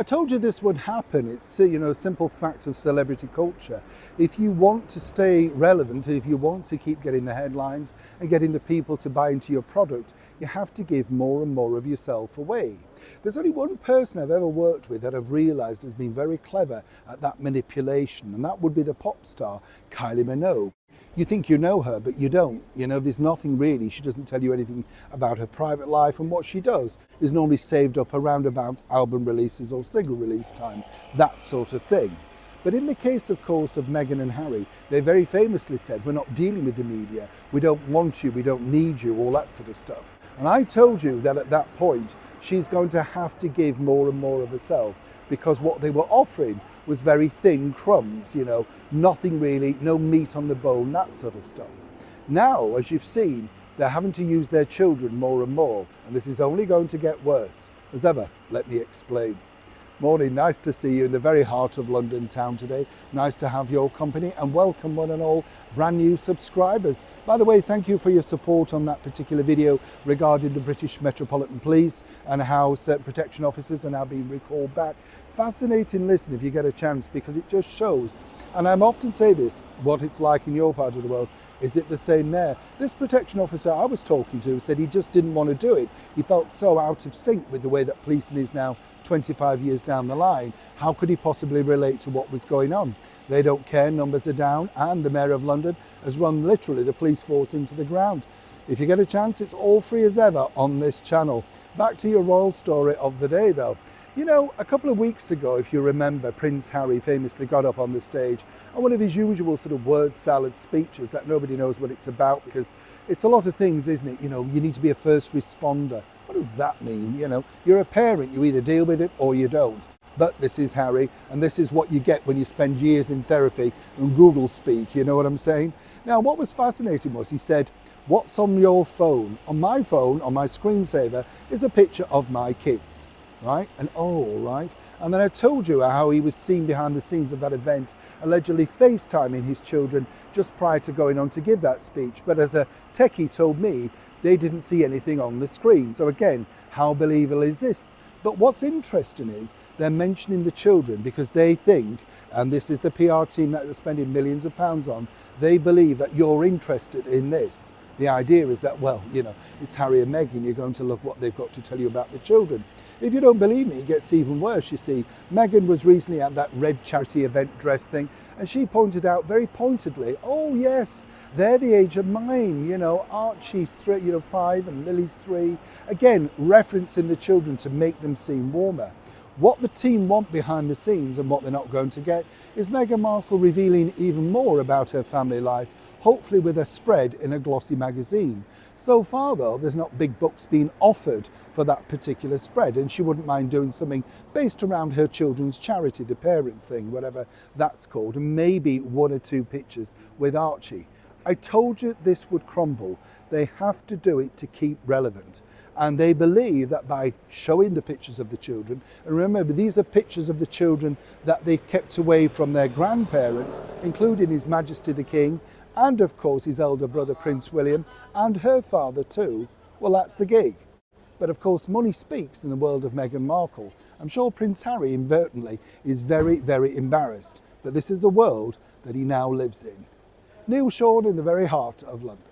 I told you this would happen. It's, a simple fact of celebrity culture. If you want to stay relevant, if you want to keep getting the headlines and getting the people to buy into your product, you have to give more and more of yourself away. There's only one person I've ever worked with that I've realised has been very clever at that manipulation, and that would be the pop star Kylie Minogue. You think you know her, but you don't. There's nothing really. She doesn't tell you anything about her private life, and what she does is normally saved up around about album releases or single release time, that sort of thing. But in the case, of course, of Meghan and Harry, they very famously said, we're not dealing with the media, we don't want you, we don't need you, all that sort of stuff. And I told you that at that point, she's going to have to give more and more of herself, because what they were offering was very thin crumbs, nothing really, no meat on the bone, that sort of stuff. Now, as you've seen, they're having to use their children more and more, and this is only going to get worse. As ever, let me explain. Morning, nice to see you in the very heart of London town today. Nice to have your company, and welcome one and all brand new subscribers. By the way, thank you for your support on that particular video regarding the British Metropolitan Police and how certain protection officers are now being recalled back. Fascinating listen if you get a chance, because it just shows, and I'm often say this, what it's like in your part of the world. Is it the same there? This protection officer I was talking to said he just didn't want to do it. He felt so out of sync with the way that policing is now 25 years down the line. How could he possibly relate to what was going on? They don't care, numbers are down, and the Mayor of London has run literally the police force into the ground. If you get a chance, it's all free as ever on this channel. Back to your royal story of the day though. A couple of weeks ago, if you remember, Prince Harry famously got up on the stage and one of his usual sort of word salad speeches that nobody knows what it's about, because it's a lot of things, isn't it? You need to be a first responder. What does that mean? You're a parent, you either deal with it or you don't. But this is Harry, and this is what you get when you spend years in therapy and Google speak, you know what I'm saying? Now, what was fascinating was he said, what's on your phone? On my phone, on my screensaver, is a picture of my kids. Right? And and then I told you how he was seen behind the scenes of that event, allegedly FaceTiming his children just prior to going on to give that speech. But as a techie told me, they didn't see anything on the screen. So again, how believable is this? But what's interesting is they're mentioning the children because they think, and this is the PR team that they're spending millions of pounds on, they believe that you're interested in this. The idea is that, it's Harry and Meghan, you're going to love what they've got to tell you about the children. If you don't believe me, it gets even worse, you see. Meghan was recently at that red charity event dress thing, and she pointed out very pointedly, oh yes, they're the age of mine, Archie's 5 and Lily's 3. Again, referencing the children to make them seem warmer. What the team want behind the scenes and what they're not going to get is Meghan Markle revealing even more about her family life, hopefully with a spread in a glossy magazine. So far though, there's not big bucks being offered for that particular spread, and she wouldn't mind doing something based around her children's charity, the parent thing, whatever that's called, and maybe one or two pictures with Archie. I told you this would crumble. They have to do it to keep relevant. And they believe that by showing the pictures of the children, and remember, these are pictures of the children that they've kept away from their grandparents, including His Majesty the King, and of course his elder brother Prince William, and her father too. Well, that's the gig. But of course, money speaks in the world of Meghan Markle. I'm sure Prince Harry inadvertently is very, very embarrassed, but this is the world that he now lives in. Neil Sean in the very heart of London.